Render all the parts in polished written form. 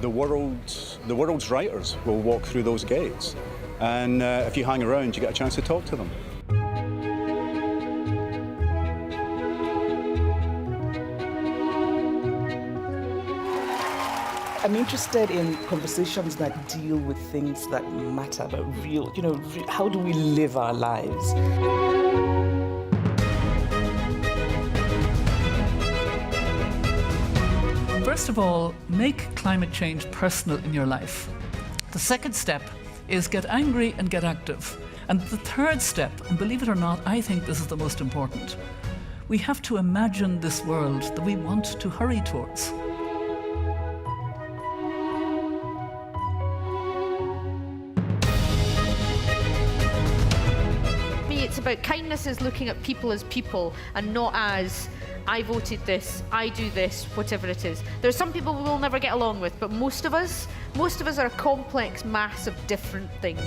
the world's writers will walk through those gates. And if you hang around, you get a chance to talk to them. I'm interested in conversations that deal with things that matter, but real, how do we live our lives? First of all, make climate change personal in your life. The second step is get angry and get active. And the third step, and believe it or not, I think this is the most important, we have to imagine this world that we want to hurry towards. It's about kindness is looking at people as people and not as I voted this, I do this, whatever it is. There are some people we will never get along with, but most of us are a complex mass of different things.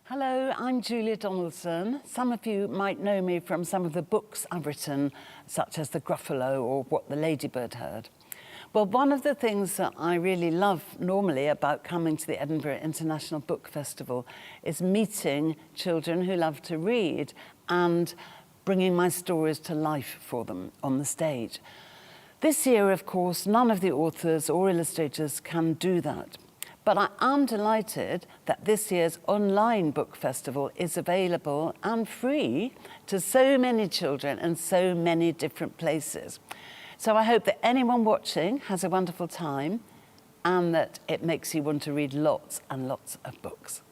Hello, I'm Julia Donaldson. Some of you might know me from some of the books I've written, such as The Gruffalo or What the Ladybird Heard. Well, one of the things that I really love normally about coming to the Edinburgh International Book Festival is meeting children who love to read and bringing my stories to life for them on the stage. This year, of course, none of the authors or illustrators can do that. But I am delighted that this year's online book festival is available and free to so many children in so many different places. So I hope that anyone watching has a wonderful time and that it makes you want to read lots and lots of books.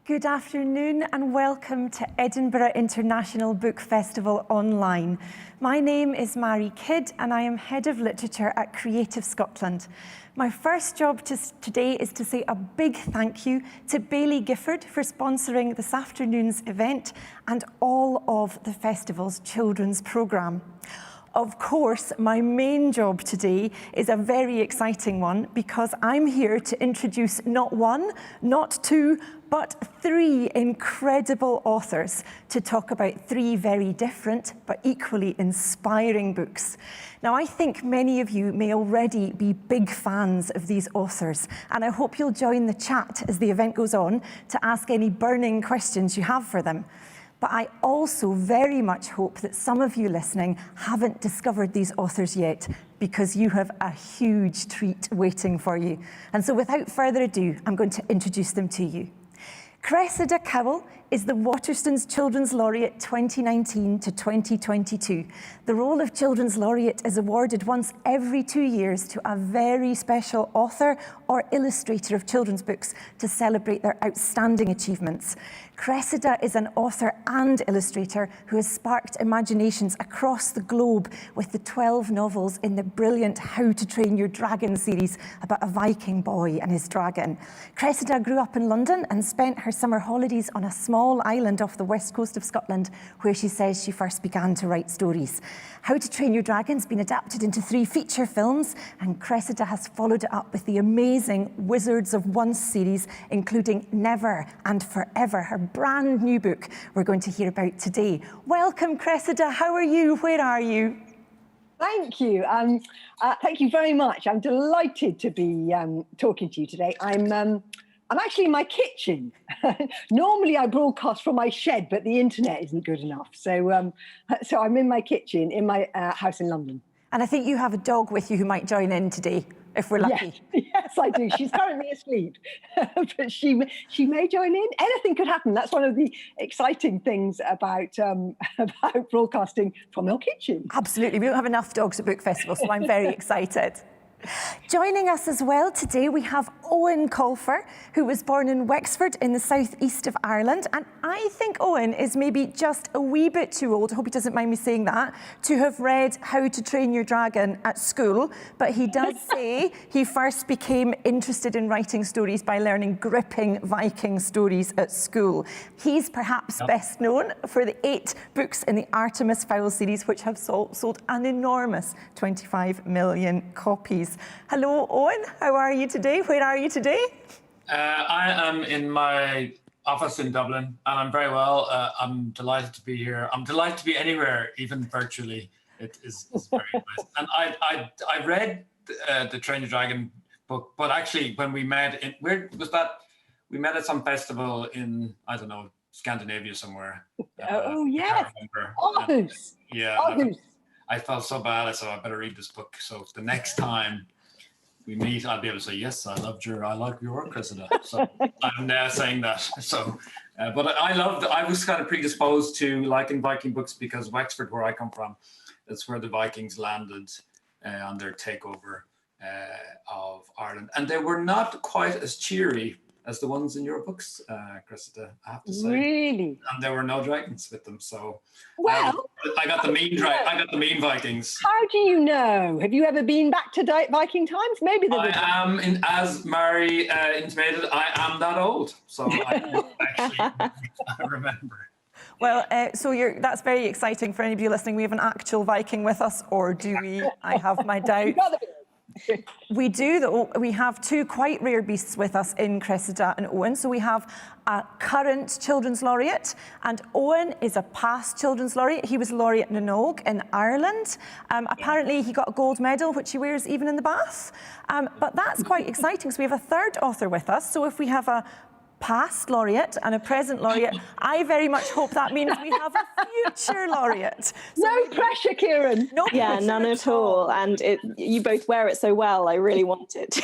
Good afternoon and welcome to Edinburgh International Book Festival Online. My name is Mary Kidd and I am Head of Literature at Creative Scotland. My first job today is to say a big thank you to Baillie Gifford for sponsoring this afternoon's event and all of the festival's children's programme. Of course, my main job today is a very exciting one because I'm here to introduce not one, not two, but three incredible authors to talk about three very different but equally inspiring books. Now, I think many of you may already be big fans of these authors, and I hope you'll join the chat as the event goes on to ask any burning questions you have for them. But I also very much hope that some of you listening haven't discovered these authors yet, because you have a huge treat waiting for you. And so without further ado, I'm going to introduce them to you. Cressida Cowell is the Waterstones Children's Laureate 2019 to 2022. The role of Children's Laureate is awarded once every 2 years to a very special author or illustrator of children's books to celebrate their outstanding achievements. Cressida is an author and illustrator who has sparked imaginations across the globe with the 12 novels in the brilliant How to Train Your Dragon series about a Viking boy and his dragon. Cressida grew up in London and spent her summer holidays on a small island off the west coast of Scotland, where she says she first began to write stories. How to Train Your Dragon's been adapted into 3 feature films, and Cressida has followed it up with the amazing Wizards of Once series, including Never and Forever, her brand new book we're going to hear about today. Welcome, Cressida. How are you? Where are you? Thank you. Thank you very much. I'm delighted to be talking to you today. I'm I'm actually in my kitchen. Normally I broadcast from my shed, but the internet isn't good enough. So I'm in my kitchen in my house in London. And I think you have a dog with you who might join in today, if we're lucky. Yes, I do. She's currently asleep, but she may join in. Anything could happen. That's one of the exciting things about broadcasting from your kitchen. Absolutely. We don't have enough dogs at Book Festival, so I'm very excited. Joining us as well today, we have Eoin Colfer, who was born in Wexford in the southeast of Ireland. And I think Eoin is maybe just a wee bit too old, I hope he doesn't mind me saying that, to have read How to Train Your Dragon at school. But he does say he first became interested in writing stories by learning gripping Viking stories at school. He's perhaps best known for the 8 books in the Artemis Fowl series, which have sold an enormous 25 million copies. Hello, Eoin. How are you today? Where are you today? I am in my office in Dublin, and I'm very well. I'm delighted to be here. I'm delighted to be anywhere, even virtually. It is very nice. And I read the Train Your Dragon book, but actually when we met, where was that? We met at some festival in, I don't know, Scandinavia somewhere. Oh, yes. Aarhus. Yeah. Aarhus. I felt so bad. I said, I better read this book. So the next time we meet, I'll be able to say, yes, I like your Cressida. So I'm now saying that. So, but I was kind of predisposed to liking Viking books because Wexford, where I come from, that's where the Vikings landed on their takeover of Ireland. And they were not quite as cheery as the ones in your books, Cressida, I have to say. Really? And there were no dragons with them, so well, I got the mean Vikings. How do you know? Have you ever been back to Viking times? Maybe I am, as Mary intimated, I am that old, so I remember. Well, so that's very exciting for anybody listening. We have an actual Viking with us, or do we? I have my doubts. We do, though. We have 2 quite rare beasts with us in Cressida and Eoin. So we have a current Children's Laureate, and Eoin is a past Children's Laureate. He was Laureate Nanog in Ireland. Apparently, he got a gold medal, which he wears even in the bath. But that's quite exciting. So we have a third author with us. So if we have a past laureate and a present laureate, I very much hope that means we have a future laureate. So no pressure, Kiran. No pressure none at all. And you both wear it so well, I really want it.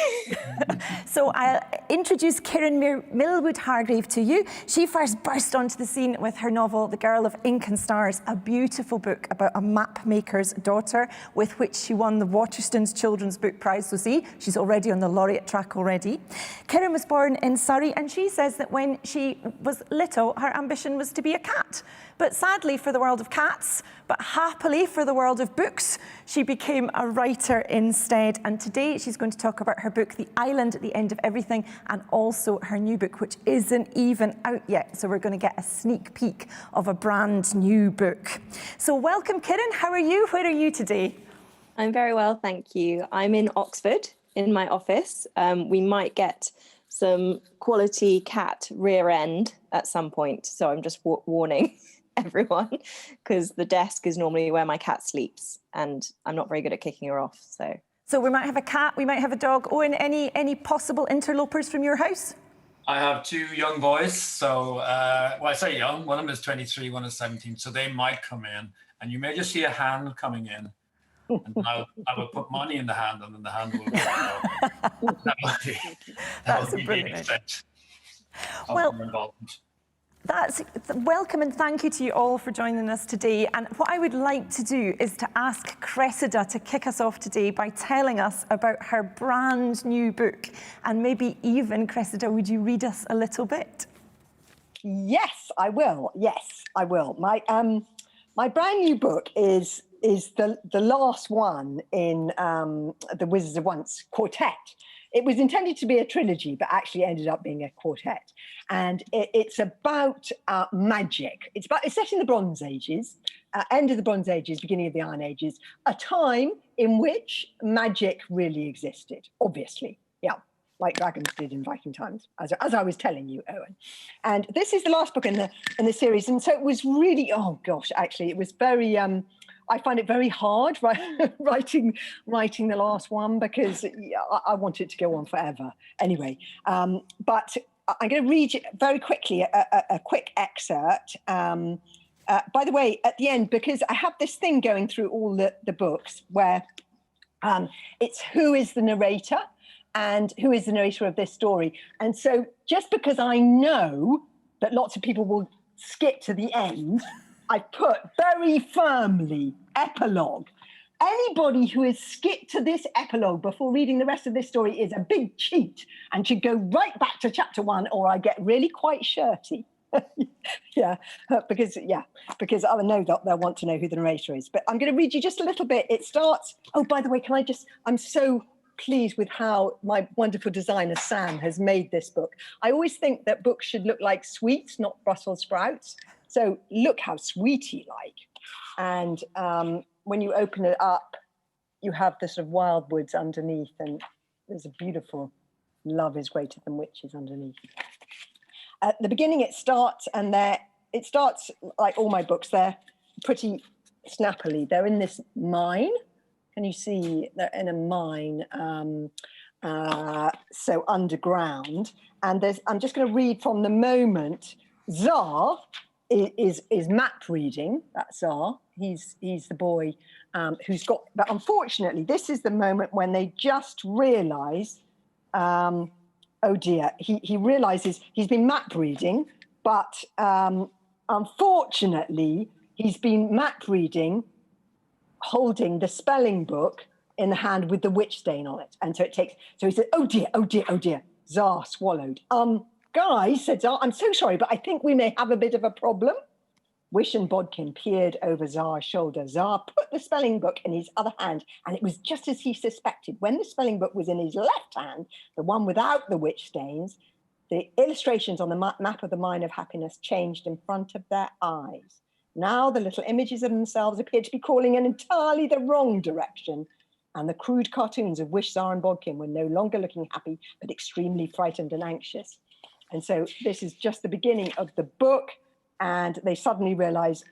So I'll introduce Kiran Millwood Hargrave to you. She first burst onto the scene with her novel, The Girl of Ink and Stars, a beautiful book about a map maker's daughter, with which she won the Waterstones Children's Book Prize. So see, she's already on the laureate track already. Kiran was born in Surrey, and she says that when she was little, her ambition was to be a cat. But sadly for the world of cats, but happily for the world of books, she became a writer instead. And today she's going to talk about her book, The Island at the End of Everything, and also her new book, which isn't even out yet. So we're going to get a sneak peek of a brand new book. So welcome, Kiran. How are you? Where are you today? I'm very well, thank you. I'm in Oxford in my office. We might get some quality cat rear end at some point. So I'm just warning everyone, because the desk is normally where my cat sleeps and I'm not very good at kicking her off. So we might have a cat, we might have a dog. Eoin, any possible interlopers from your house? I have 2 young boys. So, well, I say young, one of them is 23, one is 17. So they might come in and you may just see a hand coming in. And I will put money in the hand, and then the hand will go. That would be the extent of your involvement. That's welcome, and thank you to you all for joining us today. And what I would like to do is to ask Cressida to kick us off today by telling us about her brand new book. And maybe even, Cressida, would you read us a little bit? Yes, I will. Yes, I will. My brand new book is the last one in the Wizards of Once quartet. It was intended to be a trilogy, but actually ended up being a quartet. And it's about magic. It's set in the Bronze Ages, end of the Bronze Ages, beginning of the Iron Ages, a time in which magic really existed, obviously. Yeah, like dragons did in Viking times, as I was telling you, Eoin. And this is the last book in the series. And so it was really, oh gosh, actually, it was very... I find it very hard writing the last one, because I want it to go on forever. Anyway, but I'm going to read you very quickly a quick excerpt. By the way, at the end, because I have this thing going through all the books where it's who is the narrator and who is the narrator of this story. And so just because I know that lots of people will skip to the end, I put very firmly epilogue. Anybody who has skipped to this epilogue before reading the rest of this story is a big cheat and should go right back to chapter 1, or I get really quite shirty. because I know that they'll want to know who the narrator is. But I'm going to read you just a little bit. It starts, oh, by the way, I'm so pleased with how my wonderful designer, Sam, has made this book. I always think that books should look like sweets, not Brussels sprouts. So look how sweetie-like. And when you open it up, you have the sort of wildwoods underneath, and there's a beautiful love is greater than witches underneath. At the beginning, it starts like all my books. They're pretty snappily. They're in this mine. Can you see? They're in a mine, so underground. And I'm just going to read from the moment. Tsar is map reading. That's Tsar. He's the boy who's got. But unfortunately, this is the moment when they just realise. Oh dear, he realises he's been map reading, but unfortunately, he's been map reading, holding the spelling book in the hand with the witch stain on it. And so he said, oh dear, oh dear, oh dear. Tsar swallowed. Guys, said Tsar, I'm so sorry, but I think we may have a bit of a problem. Wish and Bodkin peered over Tsar's shoulder. Tsar put the spelling book in his other hand, and it was just as he suspected. When the spelling book was in his left hand, the one without the witch stains, the illustrations on the map of the Mine of Happiness changed in front of their eyes. Now the little images of themselves appeared to be crawling in entirely the wrong direction, and the crude cartoons of Wish, Tsar and Bodkin were no longer looking happy, but extremely frightened and anxious. And so this is just the beginning of the book. And they suddenly realize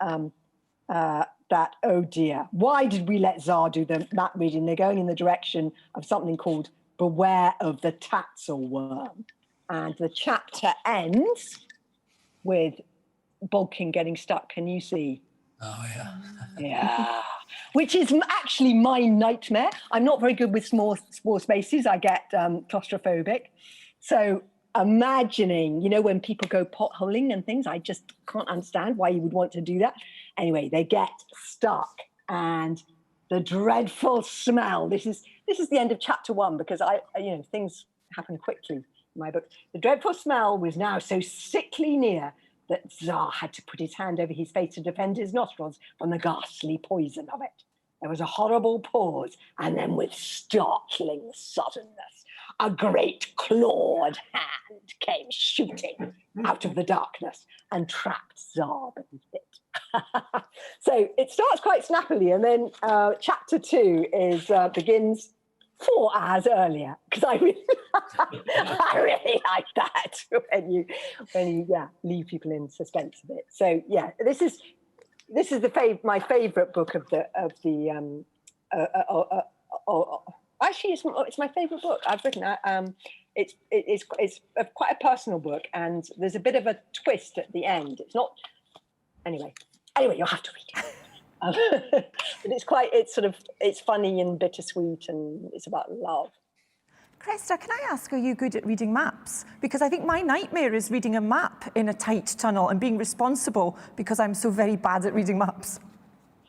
that, oh dear, why did we let Tsar do the map reading? They're going in the direction of something called Beware of the Tatzel Worm. And the chapter ends with Bodkin getting stuck. Can you see? Oh, yeah. Yeah. Which is actually my nightmare. I'm not very good with small spaces. I get claustrophobic. So imagining, when people go potholing and things, I just can't understand why you would want to do that. Anyway, they get stuck, and the dreadful smell. This is the end of chapter 1, because things happen quickly in my book. The dreadful smell was now so sickly near that Tsar had to put his hand over his face to defend his nostrils from the ghastly poison of it. There was a horrible pause, and then with startling suddenness, a great clawed hand came shooting out of the darkness and trapped Tsar beneath it. So it starts quite snappily, and then chapter 2 begins 4 hours earlier, because I really like that when you leave people in suspense a bit. So yeah, this is my favourite book of the actually, it's my favourite book I've written. It's quite a personal book, and there's a bit of a twist at the end. It's not anyway. You'll have to read it. But it's funny and bittersweet, and it's about love. Cressida, can I ask, are you good at reading maps? Because I think my nightmare is reading a map in a tight tunnel and being responsible because I'm so very bad at reading maps.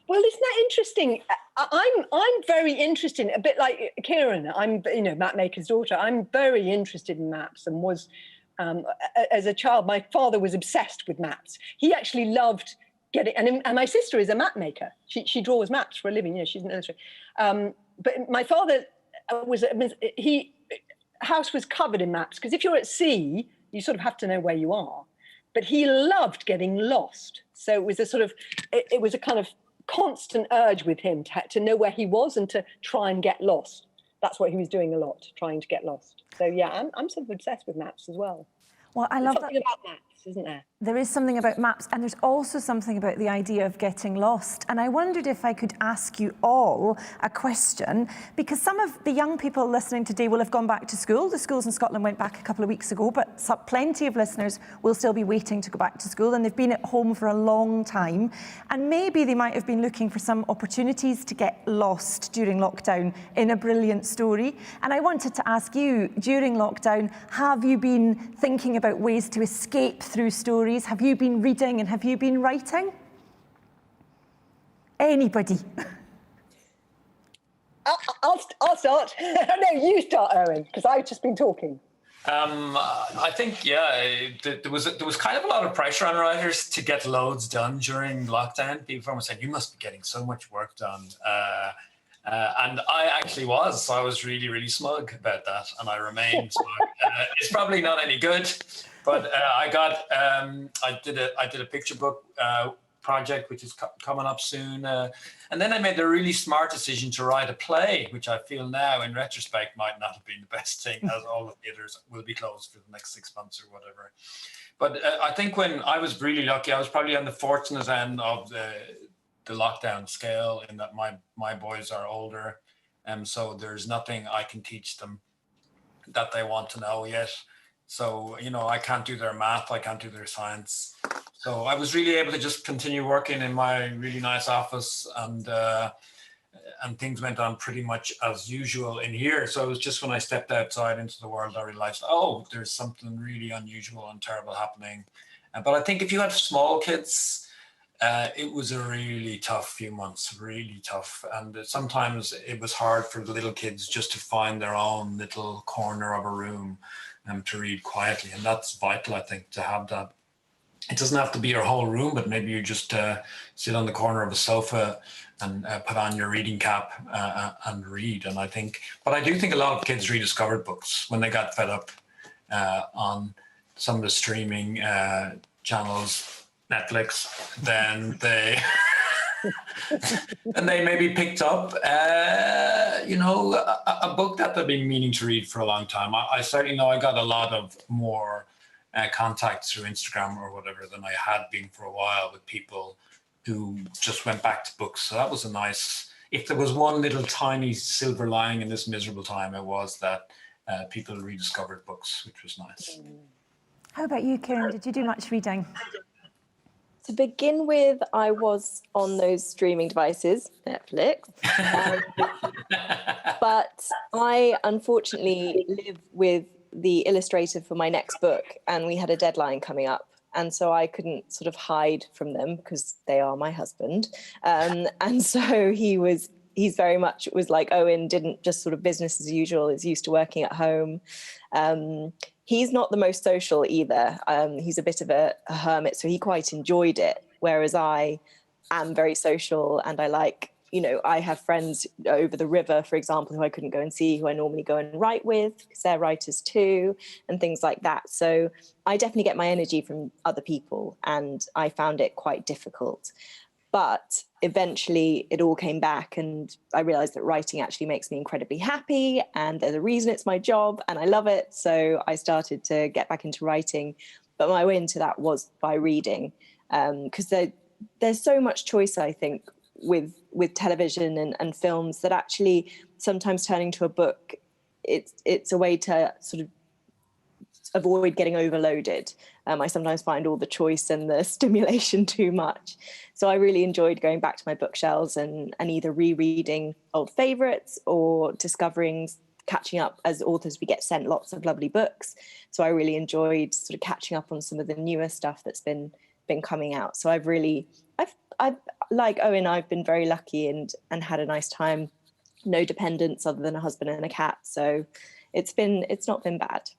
Well, isn't that interesting? I'm very interested, a bit like Kiran. I'm, map maker's daughter. I'm very interested in maps, and was, as a child, my father was obsessed with maps. He actually loved getting, and my sister is a map maker. She draws maps for a living. She's an illustrator. But my father house was covered in maps, because if you're at sea, you sort of have to know where you are. But he loved getting lost. So it was a kind of constant urge with him to know where he was and to try and get lost. That's what he was doing a lot, trying to get lost. So yeah, I'm sort of obsessed with maps as well. Well, I love something about maps, isn't there? There is something about maps, and there's also something about the idea of getting lost. And I wondered if I could ask you all a question, because some of the young people listening today will have gone back to school. The schools in Scotland went back a couple of weeks ago, but plenty of listeners will still be waiting to go back to school, and they've been at home for a long time. And maybe they might have been looking for some opportunities to get lost during lockdown in a brilliant story. And I wanted to ask you, during lockdown, have you been thinking about ways to escape through stories? Have you been reading and have you been writing? Anybody? I'll start. No, you start, Eoin, because I've just been talking. I think, there was kind of a lot of pressure on writers to get loads done during lockdown. People were saying, you must be getting so much work done. And I actually was. So I was really, really smug about that, and I remained smug. It's probably not any good. But I did a picture book project, which is coming up soon. And then I made the really smart decision to write a play, which I feel now, in retrospect, might not have been the best thing, as all the theatres will be closed for the next 6 months or whatever. But I think when I was really lucky, I was probably on the fortunate end of the lockdown scale, in that my boys are older. So there's nothing I can teach them that they want to know yet. So, I can't do their math, I can't do their science. So I was really able to just continue working in my really nice office, and things went on pretty much as usual in here. So it was just when I stepped outside into the world, I realized, there's something really unusual and terrible happening. But I think if you have small kids, it was a really tough few months, really tough. And sometimes it was hard for the little kids just to find their own little corner of a room to read quietly. And that's vital, I think, to have that. It doesn't have to be your whole room, but maybe you just sit on the corner of a sofa and put on your reading cap and read. And I do think a lot of kids rediscovered books when they got fed up on some of the streaming channels, Netflix, then they and they maybe picked up a book that they've been meaning to read for a long time. I certainly know I got a lot of more contacts through Instagram or whatever than I had been for a while, with people who just went back to books. So that was a nice, if there was one little tiny silver lining in this miserable time, it was that people rediscovered books, which was nice. How about you, Kiran? Did you do much reading? To begin with, I was on those streaming devices, Netflix, but I unfortunately live with the illustrator for my next book, and we had a deadline coming up, and so I couldn't sort of hide from them because they are my husband, and so he's very much was like, Eoin didn't just sort of business as usual, is used to working at home. He's not the most social either. He's a bit of a hermit, so he quite enjoyed it. Whereas I am very social, and I like, I have friends over the river, for example, who I couldn't go and see, who I normally go and write with, because they're writers too, and things like that. So I definitely get my energy from other people, and I found it quite difficult. But eventually it all came back, and I realized that writing actually makes me incredibly happy, and there's a reason it's my job and I love it. So I started to get back into writing, but my way into that was by reading, because there's so much choice, I think, with television and films, that actually sometimes turning to a book, it's a way to sort of avoid getting overloaded. I sometimes find all the choice and the stimulation too much. So I really enjoyed going back to my bookshelves and either rereading old favourites or catching up. As authors, we get sent lots of lovely books. So I really enjoyed sort of catching up on some of the newer stuff that's been coming out. So I've like Eoin, I've been very lucky and had a nice time. No dependents other than a husband and a cat. So it's not been bad.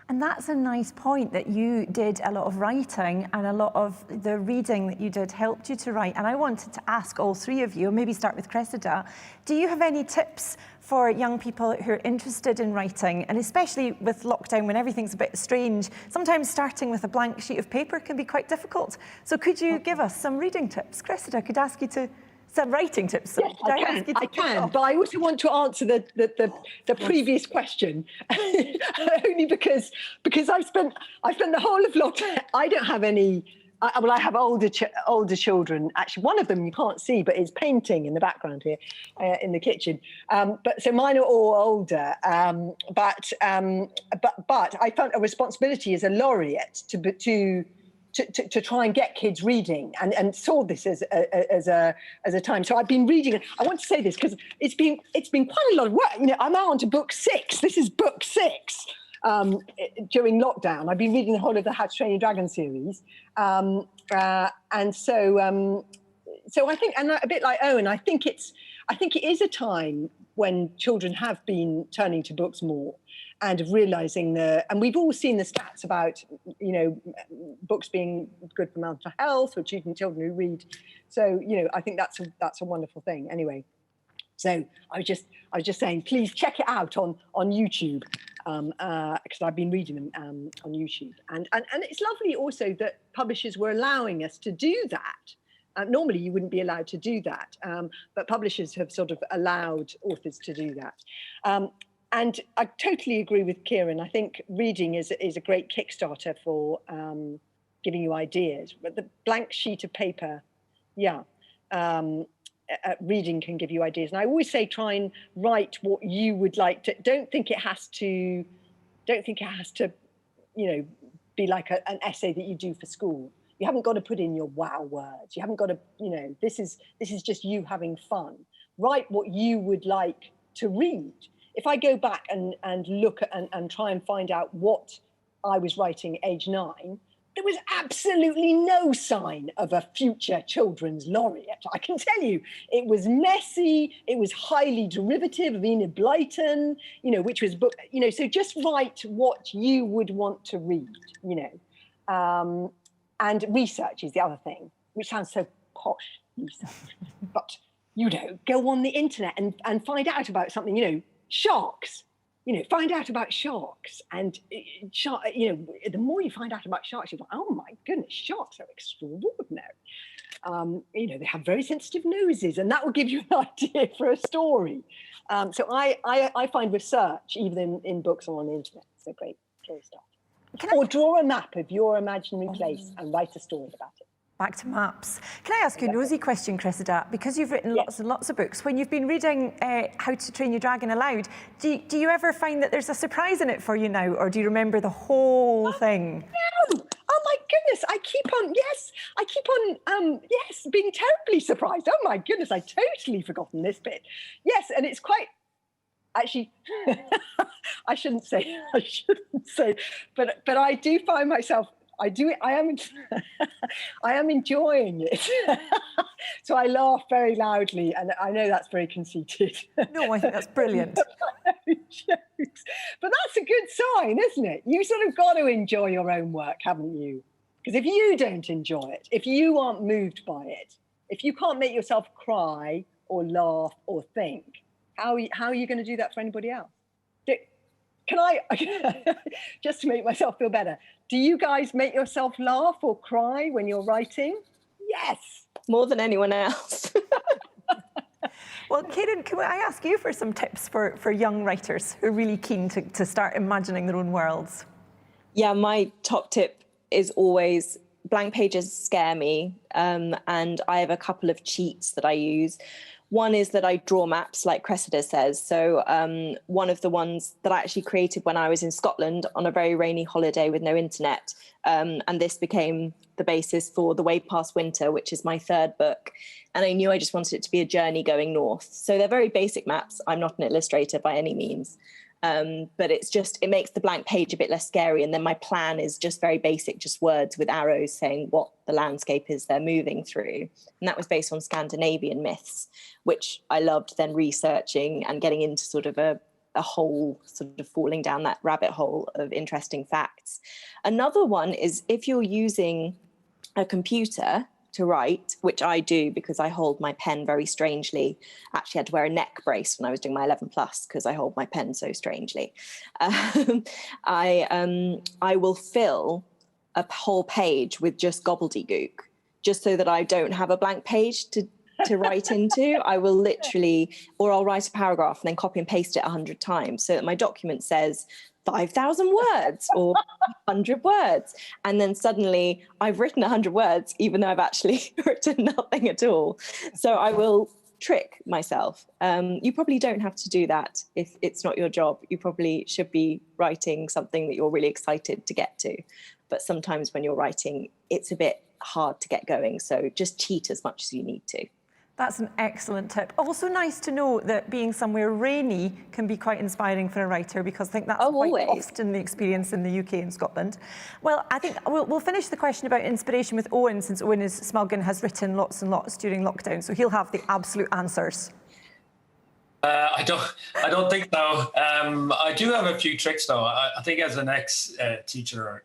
And that's a nice point, that you did a lot of writing, and a lot of the reading that you did helped you to write. And I wanted to ask all three of you, maybe start with Cressida, do you have any tips for young people who are interested in writing? And especially with lockdown, when everything's a bit strange, sometimes starting with a blank sheet of paper can be quite difficult. So could you give us some reading tips? Cressida, could I ask you to some writing tips. Yes, I can, but I also want to answer the previous question, only because I've spent the whole of lockdown. I don't have any. I have older children. Actually, one of them you can't see, but is painting in the background here, in the kitchen. But so mine are all older. But I felt a responsibility as a laureate to try and get kids reading, and saw this as a time. So I've been reading. I want to say this because it's been quite a lot of work. You know, I'm now on to book 6. This is book 6. During lockdown, I've been reading the whole of the How to Train Your Dragon series, and so I think, and a bit like Eoin, I think it is a time when children have been turning to books more and realizing and we've all seen the stats about, you know, books being good for mental health or treating children who read. So, you know, I think that's a wonderful thing. Anyway, so I was just saying, please check it out on YouTube, because I've been reading them on YouTube, and it's lovely also that publishers were allowing us to do that. Normally you wouldn't be allowed to do that, but publishers have sort of allowed authors to do that. And I totally agree with Kiran. I think reading is a great Kickstarter for giving you ideas. But the blank sheet of paper, reading can give you ideas. And I always say, try and write what you would like to. Don't think it has to, you know, be like an essay that you do for school. You haven't got to put in your wow words. You haven't got to, you know, this is just you having fun. Write what you would like to read. If I go back and look at and try and find out what I was writing at age 9, there was absolutely no sign of a future children's laureate. I can tell you, it was messy. It was highly derivative of Enid Blyton, you know, which was book, you know. So just write what you would want to read, you know. And research is the other thing, which sounds so posh, research. But, you know, go on the internet and find out about something, you know, sharks. You know, find out about sharks, and you know, the more you find out about sharks, you're like, oh my goodness, sharks are extraordinary. You know, they have very sensitive noses, and that will give you an idea for a story. So I find research, even in books or on the internet, it's a great stuff. Or draw a map of your imaginary place and write a story about it. Back to maps. Can I ask you a nosy question, Cressida? Because you've written lots and lots of books, when you've been reading How to Train Your Dragon aloud, do you ever find that there's a surprise in it for you now, or do you remember the whole thing? No! Oh my goodness, I keep on being terribly surprised. Oh my goodness, I'd totally forgotten this bit. Yes, and it's quite, actually, I shouldn't say, but I do find myself, I am enjoying it. So I laugh very loudly, and I know that's very conceited. No, I think that's brilliant. But that's a good sign, isn't it? You sort of got to enjoy your own work, haven't you? Because if you don't enjoy it, if you aren't moved by it, if you can't make yourself cry or laugh or think, how are you going to do that for anybody else? Can I, just to make myself feel better, do you guys make yourself laugh or cry when you're writing? Yes. More than anyone else. Well, Kiran, can I ask you for some tips for young writers who are really keen to start imagining their own worlds? Yeah, my top tip is always blank pages scare me, and I have a couple of cheats that I use. One is that I draw maps, like Cressida says. So one of the ones that I actually created when I was in Scotland on a very rainy holiday with no internet. And this became the basis for The Way Past Winter, which is my 3rd book. And I knew I just wanted it to be a journey going north. So they're very basic maps. I'm not an illustrator by any means. But it makes the blank page a bit less scary. And then my plan is just very basic, just words with arrows saying what the landscape is they're moving through. And that was based on Scandinavian myths, which I loved then researching and getting into sort of a whole sort of falling down that rabbit hole of interesting facts. Another one is if you're using a computer to write, which I do because I hold my pen very strangely. Actually, I had to wear a neck brace when I was doing my 11 plus because I hold my pen so strangely. I will fill a whole page with just gobbledygook, just so that I don't have a blank page to to write into. I will literally, or I'll write a paragraph and then copy and paste it 100 times so that my document says 5,000 words or 100 words. And then suddenly I've written 100 words, even though I've actually written nothing at all. So I will trick myself. You probably don't have to do that if it's not your job. You probably should be writing something that you're really excited to get to. But sometimes when you're writing, it's a bit hard to get going. So just cheat as much as you need to. That's an excellent tip. Also nice to know that being somewhere rainy can be quite inspiring for a writer, because I think that's quite often the experience in the UK and Scotland. Well, I think we'll finish the question about inspiration with Eoin, since Eoin is smug and has written lots and lots during lockdown, so he'll have the absolute answers. I don't think so. I do have a few tricks though. I think as an ex-teacher,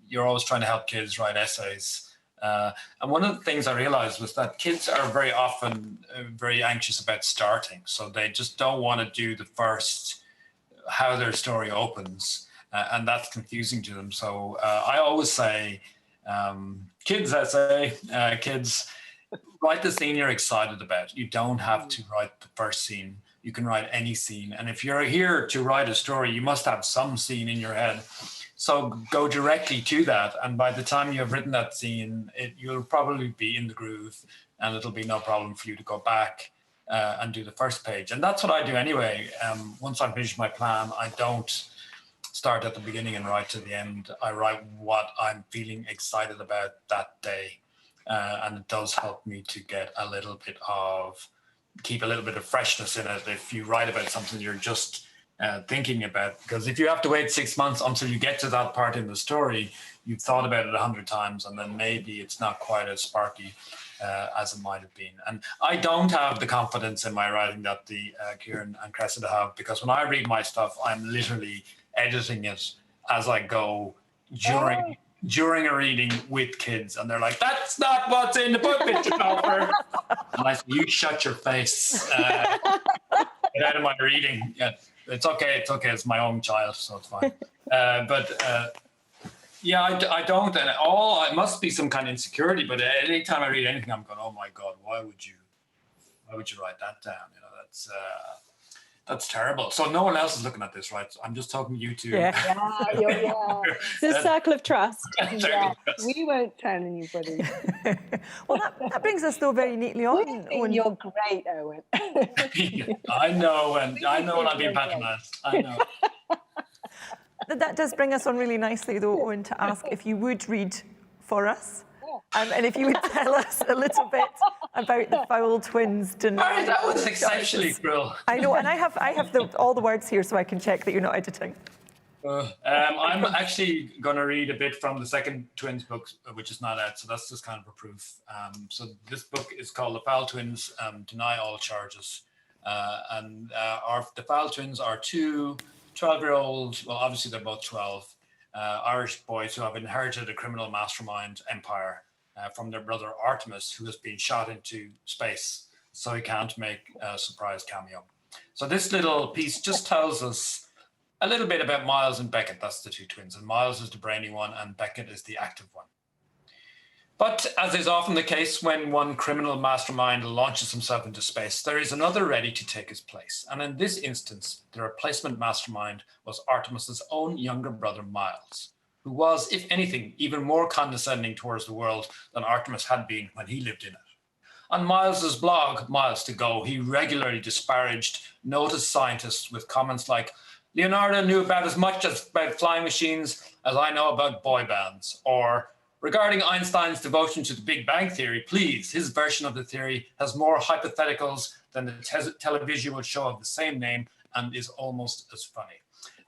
you're always trying to help kids write essays. And one of the things I realized was that kids are very often very anxious about starting. So they just don't want to do the first, how their story opens. And that's confusing to them. So I always say, kids essay, kids, write the scene you're excited about. You don't have to write the first scene. You can write any scene. And if you're here to write a story, you must have some scene in your head. So go directly to that, and by the time you have written that scene, you'll probably be in the groove, and it'll be no problem for you to go back and do the first page. And that's what I do anyway. Once I finish my plan, I don't start at the beginning and write to the end. I write what I'm feeling excited about that day, and it does help me to get keep a little bit of freshness in it. If you write about something you're just thinking about, because if you have to wait 6 months until you get to that part in the story, you've thought about it 100 times, and then maybe it's not quite as sparky as it might have been. And I don't have the confidence in my writing that the Kiran and Cressida have, because when I read my stuff, I'm literally editing it as I go during a reading with kids, and they're like, "That's not what's in the book, Mr. Colfer." And I say, "You shut your face. Get out of my reading." Yeah. It's okay. It's my own child, so it's fine. Yeah, I don't. And it must be some kind of insecurity. But anytime I read anything, I'm going, "Oh my God, why would you write that down?" You know, that's terrible. So no one else is looking at this, right? I'm just talking to you two. Yeah. It's a circle of trust. Yeah, we won't tell anybody. Well, that brings us though very neatly on. You're great, Eoin. I know when I'm being patronised. I know. That does bring us on really nicely though, Eoin, to ask if you would read for us. And if you would tell us a little bit about the Fowl Twins. Mary, that was exceptionally cruel. I know, and I have all the words here so I can check that you're not editing. I'm actually going to read a bit from the second Twins book, which is not out, so that's just kind of a proof. So this book is called The Fowl Twins, Deny All Charges. The Fowl Twins are two 12-year-old, well, obviously they're both 12, Irish boys who have inherited a criminal mastermind empire from their brother Artemis, who has been shot into space, so he can't make a surprise cameo. So this little piece just tells us a little bit about Miles and Beckett. That's the two twins, and Miles is the brainy one and Beckett is the active one. But as is often the case when one criminal mastermind launches himself into space, there is another ready to take his place. And in this instance, the replacement mastermind was Artemis's own younger brother, Miles, who was, if anything, even more condescending towards the world than Artemis had been when he lived in it. On Miles's blog, Miles to Go, he regularly disparaged noticed scientists with comments like, "Leonardo knew about as much about flying machines as I know about boy bands," or "Regarding Einstein's devotion to the Big Bang Theory, please, his version of the theory has more hypotheticals than the televisual show of the same name and is almost as funny."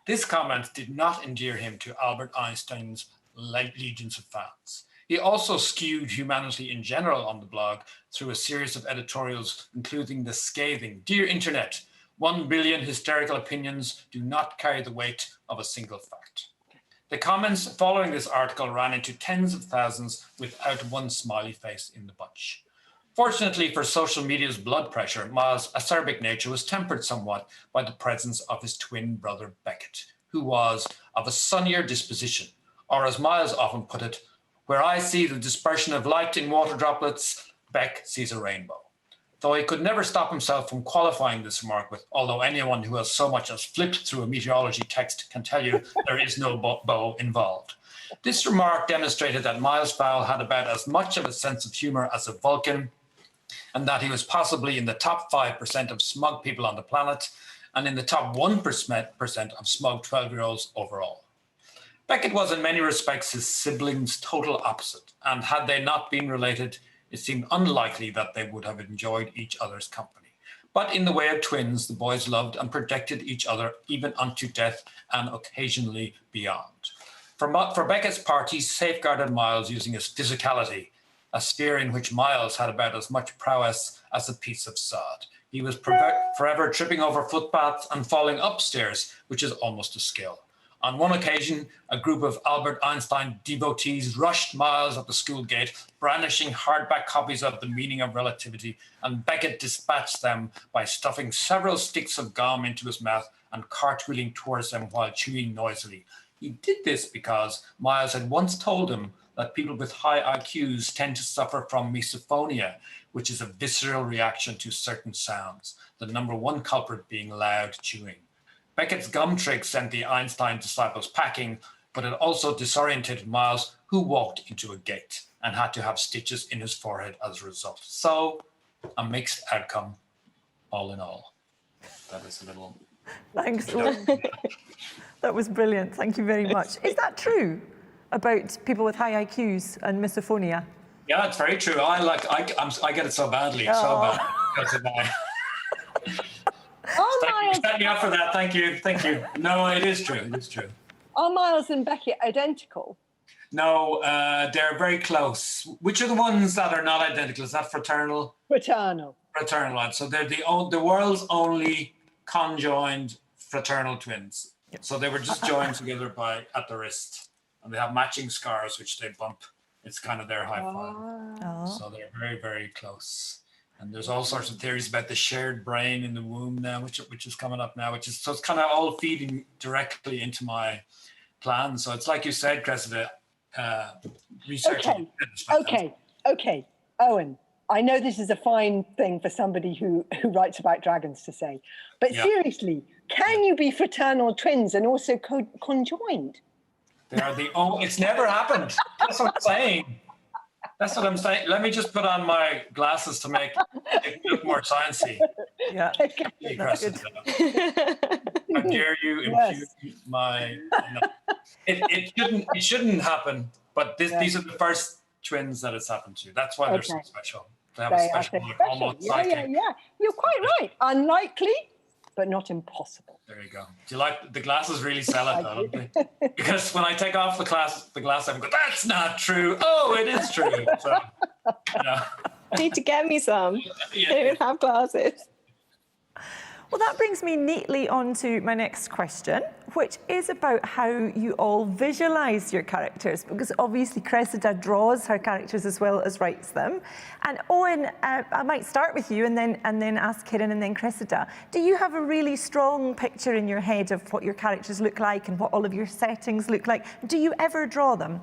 This comment did not endear him to Albert Einstein's legions of fans. He also skewed humanity in general on the blog through a series of editorials, including the scathing, "Dear Internet, 1 billion hysterical opinions do not carry the weight of a single fact." The comments following this article ran into tens of thousands without one smiley face in the bunch. Fortunately for social media's blood pressure, Miles' acerbic nature was tempered somewhat by the presence of his twin brother Beckett, who was of a sunnier disposition, or as Miles often put it, "Where I see the dispersion of light in water droplets, Beck sees a rainbow. Though he could never stop himself from qualifying this remark with, although anyone who has so much as flipped through a meteorology text can tell you there is no bow involved. This remark demonstrated that Miles Fowl had about as much of a sense of humor as a Vulcan, and that he was possibly in the top 5% of smug people on the planet, and in the top 1% of smug 12-year-olds overall. Beckett was in many respects his siblings' total opposite, and had they not been related, it seemed unlikely that they would have enjoyed each other's company. But in the way of twins, the boys loved and protected each other even unto death and occasionally beyond. For Beckett's part, he safeguarded Miles using his physicality, a sphere in which Miles had about as much prowess as a piece of sod. He was forever tripping over footpaths and falling upstairs, which is almost a skill. On one occasion, a group of Albert Einstein devotees rushed Miles at the school gate, brandishing hardback copies of The Meaning of Relativity, and Beckett dispatched them by stuffing several sticks of gum into his mouth and cartwheeling towards them while chewing noisily. He did this because Miles had once told him that people with high IQs tend to suffer from misophonia, which is a visceral reaction to certain sounds, the number one culprit being loud chewing. Beckett's gum trick sent the Einstein disciples packing, but it also disoriented Miles, who walked into a gate and had to have stitches in his forehead as a result. So, a mixed outcome, all in all. That is a little... Thanks. That was brilliant. Thank you very much. Is that true about people with high IQs and misophonia? Yeah, it's very true. I get it so badly, so bad. Because of my... You set me up for that. Thank you. No, it is true. It is true. Are Miles and Beckett identical? No, they're very close. Which are the ones that are not identical? Is that fraternal? Fraternal. Fraternal. So they're the world's only conjoined fraternal twins. Yep. So they were just joined together at the wrist, and they have matching scars which they bump. It's kind of their high five. So they're very, very close. And there's all sorts of theories about the shared brain in the womb now, which is coming up now, so it's kind of all feeding directly into my plan. So it's like you said, Cressida, researching. Okay. Eoin, I know this is a fine thing for somebody who writes about dragons to say, but seriously, can you be fraternal twins and also conjoined? They are it's never happened. That's what I'm saying. Let me just put on my glasses to make it look more sciencey. Yeah. How dare you impute my... No. It shouldn't happen, but these are the first twins that it's happened to. That's why they're so special. They have a special look, almost psychic. Yeah. You're quite right. Unlikely, but not impossible. There you go. Do you like the glasses? Really sell it, though, don't they? Because when I take off the glass, I go, that's not true. Oh, it is true. So, Need to get me some. I don't have glasses. Well, that brings me neatly on to my next question, which is about how you all visualise your characters, because obviously Cressida draws her characters as well as writes them. And Eoin, I might start with you and then ask Kiran and then Cressida. Do you have a really strong picture in your head of what your characters look like and what all of your settings look like? Do you ever draw them?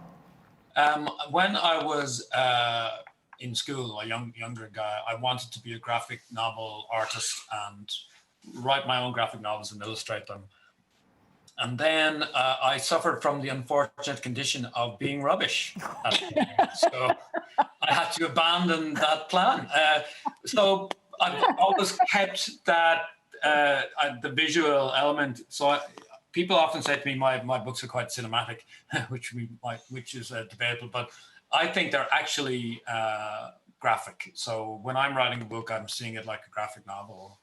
When I was in school, a younger guy, I wanted to be a graphic novel artist and write my own graphic novels and illustrate them. And then I suffered from the unfortunate condition of being rubbish. So I had to abandon that plan. So I've always kept that, the visual element. So people often say to me, my books are quite cinematic, which is debatable, but I think they're actually graphic. So when I'm writing a book, I'm seeing it like a graphic novel.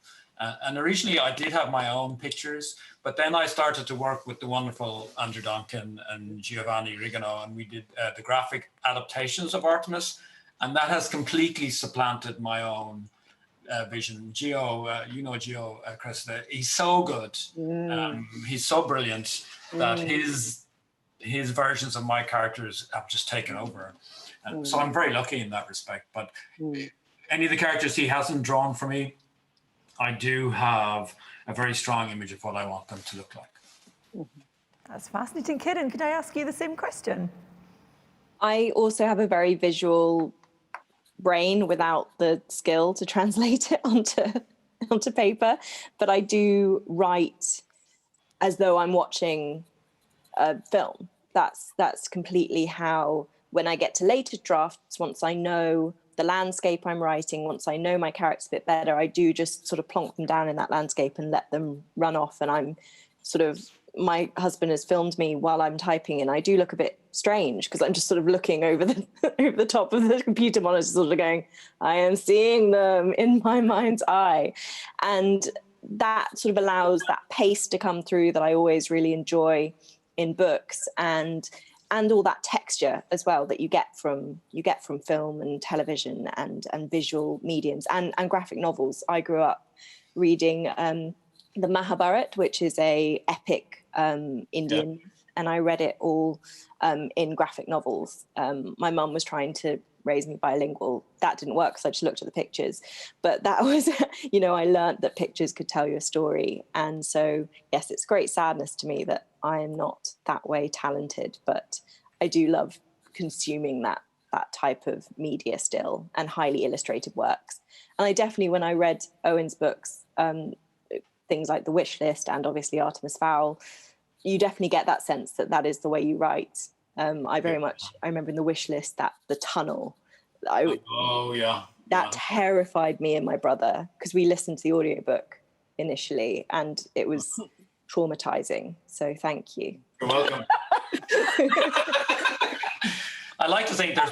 And originally I did have my own pictures, but then I started to work with the wonderful Andrew Donkin and Giovanni Rigano, and we did the graphic adaptations of Artemis, and that has completely supplanted my own vision. Gio, Gio, Cressida, he's so good. He's so brilliant that his versions of my characters have just taken over. So I'm very lucky in that respect, but any of the characters he hasn't drawn for me, I do have a very strong image of what I want them to look like. That's fascinating. Kiran, could I ask you the same question? I also have a very visual brain without the skill to translate it onto paper, but I do write as though I'm watching a film. That's completely how, when I get to later drafts, once I know the landscape I'm writing, once I know my characters a bit better, I do just sort of plonk them down in that landscape and let them run off. And I'm sort of, my husband has filmed me while I'm typing, and I do look a bit strange because I'm just sort of looking over the over the top of the computer monitor, sort of going, I am seeing them in my mind's eye. And that sort of allows that pace to come through that I always really enjoy in books, and all that texture as well that you get from film and television and visual mediums and graphic novels. I grew up reading the Mahabharata, which is a epic Indian myth, and I read it all in graphic novels. My mum was trying to raise me bilingual. That didn't work, so I just looked at the pictures. But that was, I learned that pictures could tell you a story. And so, yes, it's great sadness to me that I am not that way talented, but I do love consuming that type of media still, and highly illustrated works. And I definitely, when I read Eoin's books, things like The Wish List and obviously Artemis Fowl, you definitely get that sense that is the way you write. I remember in The Wish List that the tunnel, that terrified me and my brother, because we listened to the audiobook initially and it was traumatizing. So thank you. You're welcome. I like to think there's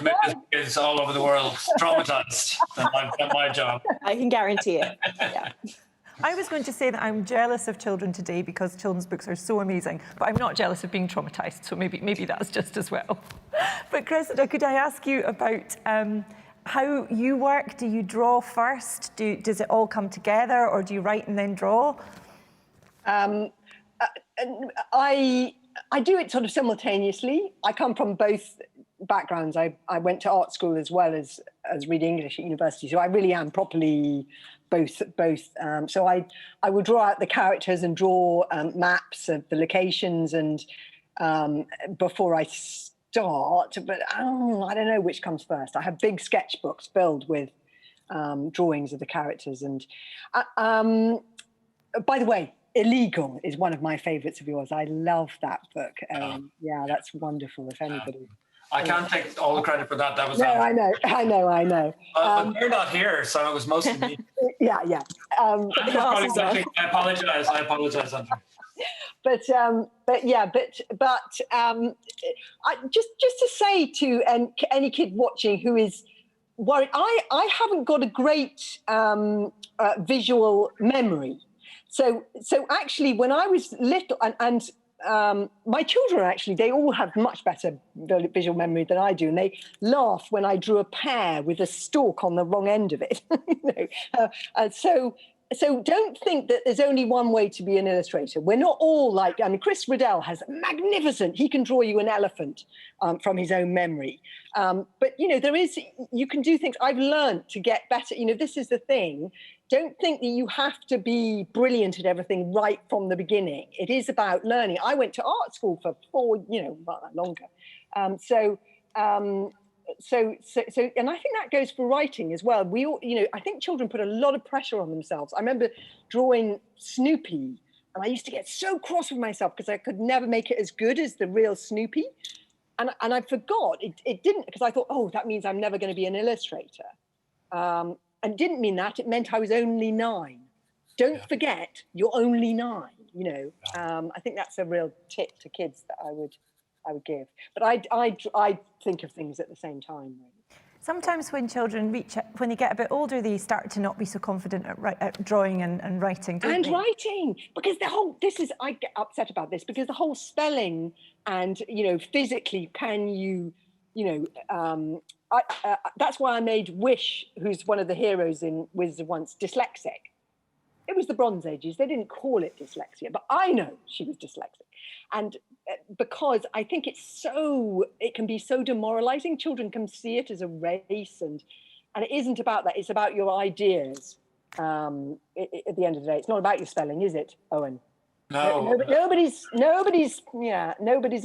kids all over the world traumatized than my job. I can guarantee it. Yeah. I was going to say that I'm jealous of children today because children's books are so amazing, but I'm not jealous of being traumatized, so maybe that's just as well. But Cressida, could I ask you about how you work? Do you first? Does it all come together, or do you write and then draw? I do it sort of simultaneously. I come from both backgrounds. I went to art school as well as reading English at university, so I really am properly both. So I would draw out the characters and draw maps of the locations and before I start, but I don't know which comes first. I have big sketchbooks filled with drawings of the characters. And by the way, Illegal is one of my favourites of yours. I love that book. Yeah, that's wonderful. If anybody, I can't take all the credit for that. That was I know. but you're not here, so it was mostly me. Yeah. I apologize, Andrew. But just to say to any kid watching who is worried, I haven't got a great visual memory. So actually, when I was little, and my children actually, they all have much better visual memory than I do, and they laugh when I drew a pear with a stalk on the wrong end of it. So don't think that there's only one way to be an illustrator. We're not all like, Chris Riddell has magnificent, he can draw you an elephant from his own memory. But, you can do things. I've learned to get better. This is the thing. Don't think that you have to be brilliant at everything right from the beginning. It is about learning. I went to art school for 4, not that longer. So and I think that goes for writing as well. We all, I think children put a lot of pressure on themselves. I remember drawing Snoopy, and I used to get so cross with myself because I could never make it as good as the real Snoopy. And I forgot, it didn't, because I thought, that means I'm never going to be an illustrator. And didn't mean that, it meant I was only 9. Don't forget, you're only 9, I think that's a real tip to kids that I would give. But I think of things at the same time, really. Sometimes when children when they get a bit older, they start to not be so confident at drawing and writing, don't they? Writing, because I get upset about this, because the whole spelling and, physically, can you, that's why I made Wish, who's one of the heroes in Wizards of Once, dyslexic. It was the Bronze Ages. They didn't call it dyslexia, but I know she was dyslexic. And because I think it can be so demoralizing. Children can see it as a race, and it isn't about that. It's about your ideas. At the end of the day, it's not about your spelling, is it, Eoin? No. Nobody's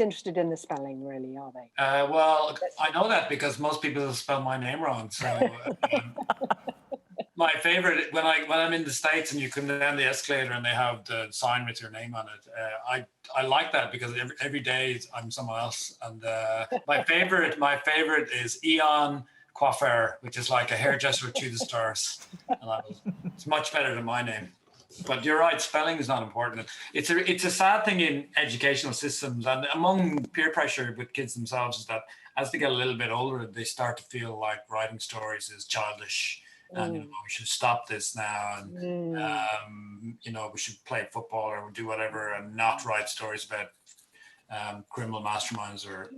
interested in the spelling, really, are they? Well, I know that because most people spell my name wrong. So my favorite, when I'm in the States and you come down the escalator and they have the sign with your name on it, I like that because every day I'm someone else. And my favorite is Eoin Colfer, which is like a hairdresser to the stars. And it's much better than my name. But you're right, spelling is not important. It's a sad thing in educational systems and among peer pressure with kids themselves is that as they get a little bit older, they start to feel like writing stories is childish. And we should stop this now, and we should play football or do whatever, and not write stories about criminal masterminds or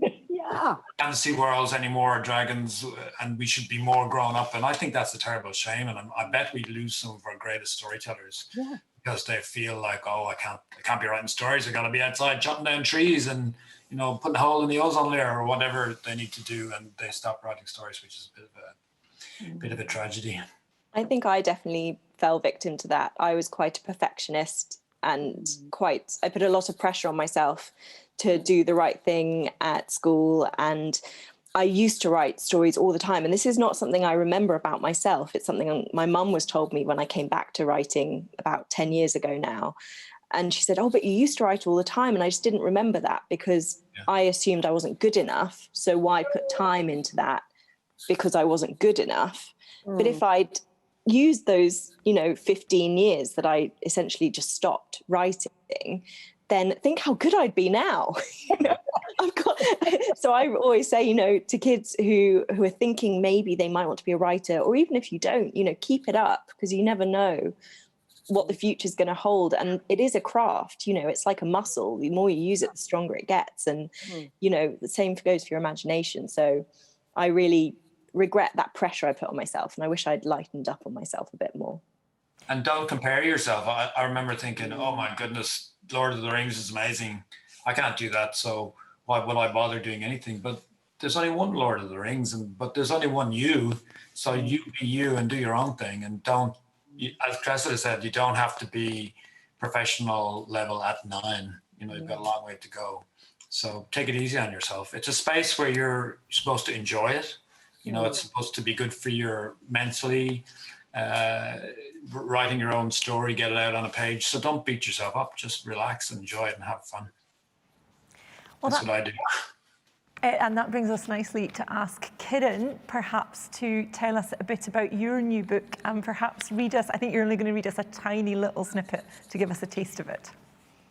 fantasy worlds anymore, or dragons, and we should be more grown up. And I think that's a terrible shame. And I bet we lose some of our greatest storytellers because they feel like, oh, I can't be writing stories. I got to be outside chopping down trees and putting a hole in the ozone layer or whatever they need to do, and they stop writing stories, which is a bit of a tragedy. I think I definitely fell victim to that. I was quite a perfectionist and I put a lot of pressure on myself to do the right thing at school. And I used to write stories all the time. And this is not something I remember about myself. It's something my mum was told me when I came back to writing about 10 years ago now. And she said, oh, but you used to write all the time. And I just didn't remember that because I assumed I wasn't good enough. So why put time into that? Because I wasn't good enough. But if I'd used those, 15 years that I essentially just stopped writing, then think how good I'd be now. So I always say, to kids who are thinking maybe they might want to be a writer, or even if you don't, keep it up because you never know what the future is going to hold. And it is a craft, it's like a muscle. The more you use it, the stronger it gets. And, the same goes for your imagination. So I really regret that pressure I put on myself. And I wish I'd lightened up on myself a bit more. And don't compare yourself. I remember thinking, oh my goodness, Lord of the Rings is amazing. I can't do that. So why would I bother doing anything? But there's only one Lord of the Rings, but there's only one you. So you be you and do your own thing. And as Cressida said, you don't have to be professional level at 9. You've got a long way to go. So take it easy on yourself. It's a space where you're supposed to enjoy it. It's supposed to be good for your mentally, writing your own story, get it out on a page. So don't beat yourself up. Just relax, enjoy it, and have fun. Well, that's what I do. And that brings us nicely to ask Kiran, perhaps, to tell us a bit about your new book and perhaps read us, I think you're only going to read us a tiny little snippet to give us a taste of it.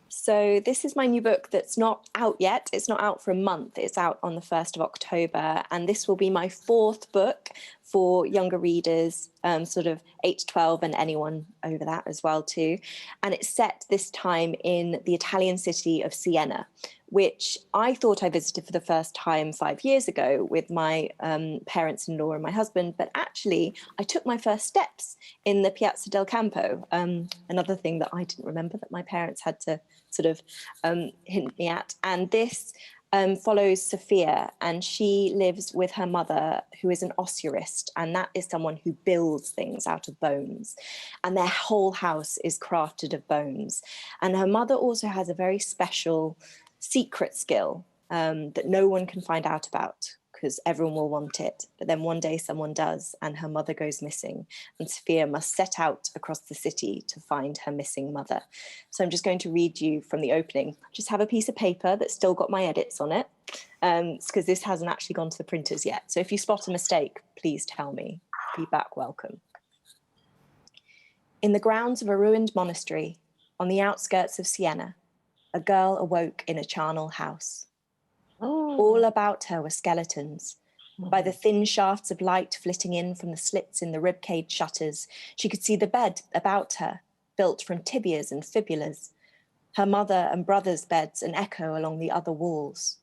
So this is my new book that's not out yet. It's not out for a month. It's out on the 1st of October. And this will be my 4th book for younger readers, sort of 8 to 12 and anyone over that as well too. And it's set this time in the Italian city of Siena, which I thought I visited for the first time 5 years ago with my parents-in-law and my husband. But actually, I took my first steps in the Piazza del Campo, another thing that I didn't remember that my parents had to sort of hint me at. And this follows Sophia, and she lives with her mother, who is an ossuarist, and that is someone who builds things out of bones. And their whole house is crafted of bones. And her mother also has a very special secret skill that no one can find out about because everyone will want it. But then one day someone does, and her mother goes missing, and Sophia must set out across the city to find her missing mother. So I'm just going to read you from the opening. Just have a piece of paper that's still got my edits on it, because this hasn't actually gone to the printers yet. So if you spot a mistake, please tell me. Feedback welcome. In the grounds of a ruined monastery on the outskirts of Siena, a girl awoke in a charnel house. All about her were skeletons. By the thin shafts of light flitting in from the slits in the ribcage shutters, she could see the bed about her, built from tibias and fibulas. Her mother and brother's beds an echo along the other walls.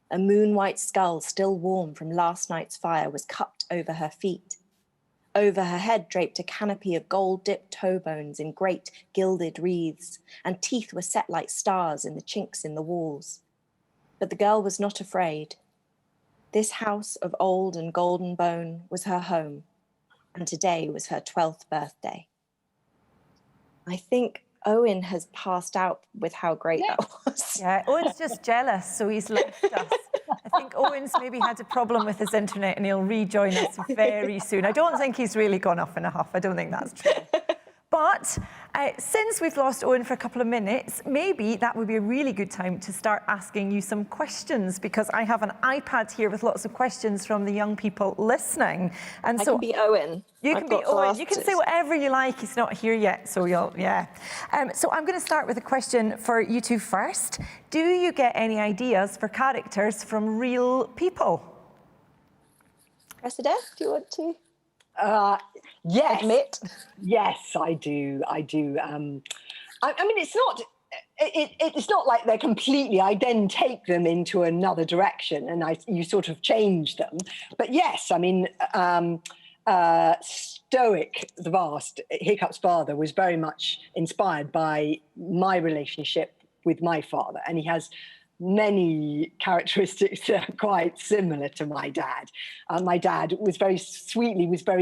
A moon-white skull, still warm from last night's fire, was cupped over her feet. Over her head draped a canopy of gold-dipped toe bones in great gilded wreaths, and teeth were set like stars in the chinks in the walls. But the girl was not afraid. This house of old and golden bone was her home, and today was her 12th birthday. I think Owen has passed out with how great that was. Yeah, Owen's just jealous, so he's left us. I think Owen's maybe had a problem with his internet and he'll rejoin us very soon. I don't think he's really gone off in a huff. I don't think that's true. But since we've lost Owen for a couple of minutes, maybe that would be a really good time to start asking you some questions, because I have an iPad here with lots of questions from the young people listening. And I can be Owen. You can be Owen. You can say whatever you like. He's not here yet, so so I'm going to start with a question for you two first. Do you get any ideas for characters from real people? Cressida, do you want to? Yes. Admit? Yes, I do. I mean, it's not. It's not like they're completely. I then take them into another direction, and you sort of change them. But yes, I mean, Stoic the Vast, Hiccup's father, was very much inspired by my relationship with my father, and he has many characteristics that are quite similar to my dad. My dad was very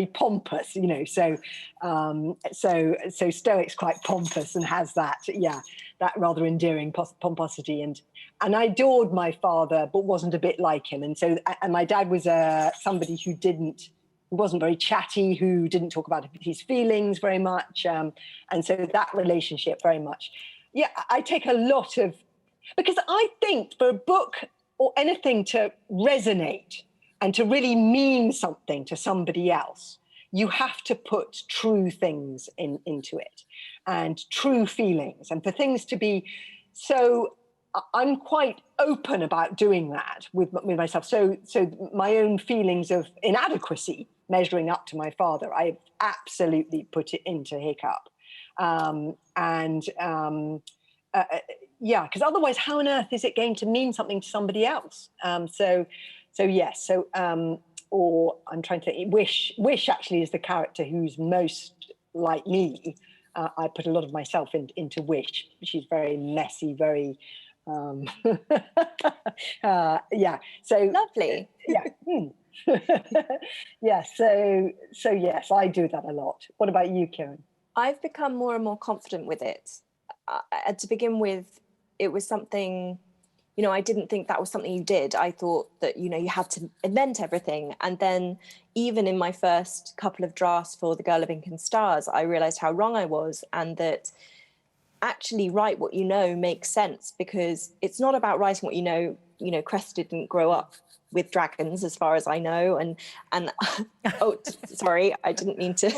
pompous, you know. So Stoic's quite pompous and has that rather endearing pomposity. And I adored my father, but wasn't a bit like him. And my dad was somebody who wasn't very chatty, who didn't talk about his feelings very much. And so that relationship very much. Yeah, I take a lot of. Because I think for a book or anything to resonate and to really mean something to somebody else, you have to put true things into it and true feelings. And for things to be so, I'm quite open about doing that with myself. So my own feelings of inadequacy measuring up to my father, I absolutely put it into Hiccup. Because otherwise, how on earth is it going to mean something to somebody else? Or I'm trying to think. Wish actually is the character who's most like me. I put a lot of myself into Wish. She's very messy, very. So lovely. Yeah. Yeah. So yes, I do that a lot. What about you, Kiran? I've become more and more confident with it. To begin with, it was something, you know, I didn't think that was something you did. I thought that, you know, you had to invent everything. And then even in my first couple of drafts for The Girl of Ink and Stars, I realized how wrong I was, and that actually write what you know makes sense, because it's not about writing what you know. You know, Cressida didn't grow up with dragons, as far as I know. And oh, sorry, I didn't mean to.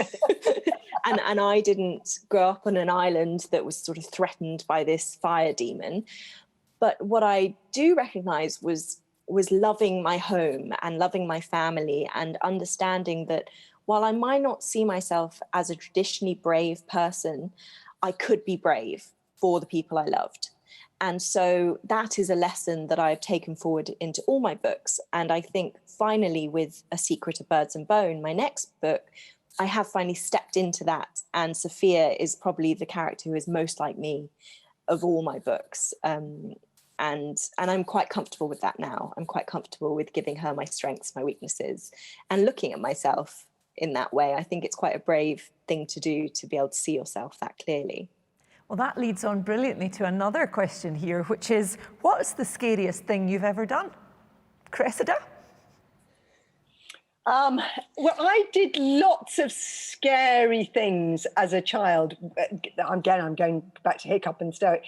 And I didn't grow up on an island that was sort of threatened by this fire demon. But what I do recognize was loving my home and loving my family, and understanding that while I might not see myself as a traditionally brave person, I could be brave for the people I loved. And so that is a lesson that I've taken forward into all my books. And I think finally with A Secret of Birds and Bone, my next book, I have finally stepped into that. And Sophia is probably the character who is most like me of all my books. And I'm quite comfortable with that now. I'm quite comfortable with giving her my strengths, my weaknesses, and looking at myself in that way. I think it's quite a brave thing to do, to be able to see yourself that clearly. Well, that leads on brilliantly to another question here, which is, what's the scariest thing you've ever done? Cressida? Well, I did lots of scary things as a child. Again, I'm going back to Hiccup and Stoic,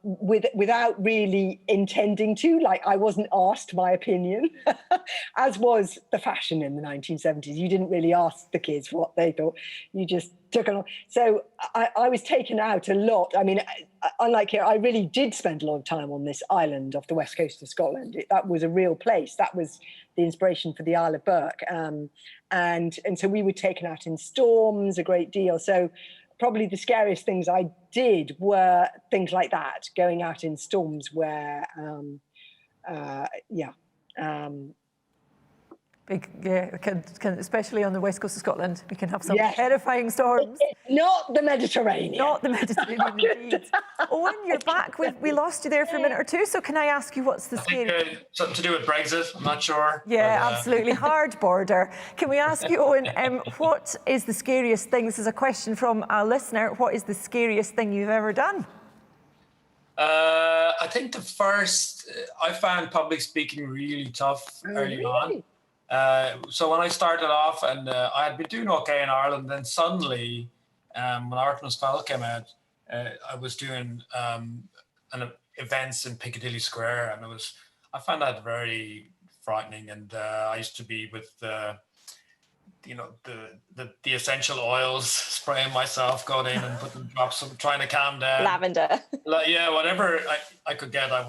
without really intending to. Like, I wasn't asked my opinion, as was the fashion in the 1970s. You didn't really ask the kids what they thought. You just took along. So I was taken out a lot. I mean, unlike here, I really did spend a lot of time on this island off the west coast of Scotland. That was a real place. That was the inspiration for the Isle of Burke. And so we were taken out in storms a great deal. So probably the scariest things I did were things like that, going out in storms where, Especially on the west coast of Scotland, we can have some Yes. terrifying storms. Not the Mediterranean. Not the Mediterranean, indeed. Owen, you're back. We lost you there for a minute or two, so can I ask you what's the scary... Something to do with Brexit, I'm not sure. Yeah, absolutely. Hard border. Can we ask you, Owen, what is the scariest thing? This is a question from a listener. What is the scariest thing you've ever done? I think the first, I found public speaking really tough early on. So when I started off, and I had been doing okay in Ireland, then suddenly, when Artemis Fowl came out, I was doing events in Piccadilly Square, and I found that very frightening. And I used to be with the essential oils, spraying myself, going in and putting drops, trying to calm down. Lavender. Yeah, whatever I could get, I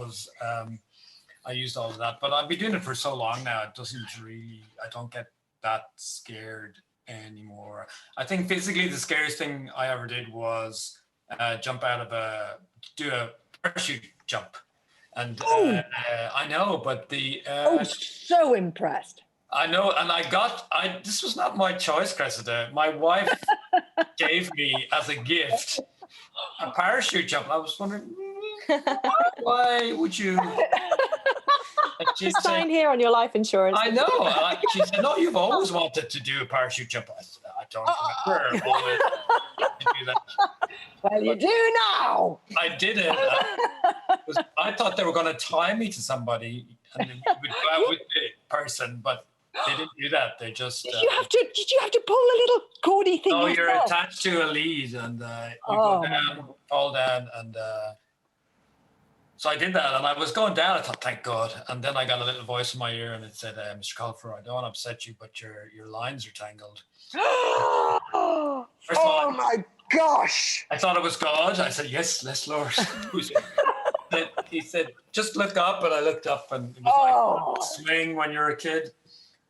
used all of that. But I've been doing it for so long now, I don't get that scared anymore. I think physically the scariest thing I ever did was do a parachute jump. And I know, but so impressed. I know, and this was not my choice, Cressida. My wife gave me as a gift a parachute jump. I was wondering, why would you? Sign here on your life insurance. I know. She said, no, you've always wanted to do a parachute jump. I said, I don't remember always to do that. Well, you do now. I did it. I thought they were going to tie me to somebody and then we'd go out with the person, but they didn't do that. They just... Did you have to pull a little cordy thing? No, you're attached to a lead and you go down, fall down, and... So I did that, and I was going down. I thought, thank God. And then I got a little voice in my ear, and it said, Mr. Colfer, I don't want to upset you, but your lines are tangled. My gosh. I thought it was God. I said, yes, Lord. He said, just look up. And I looked up, and it was like a swing when you're a kid.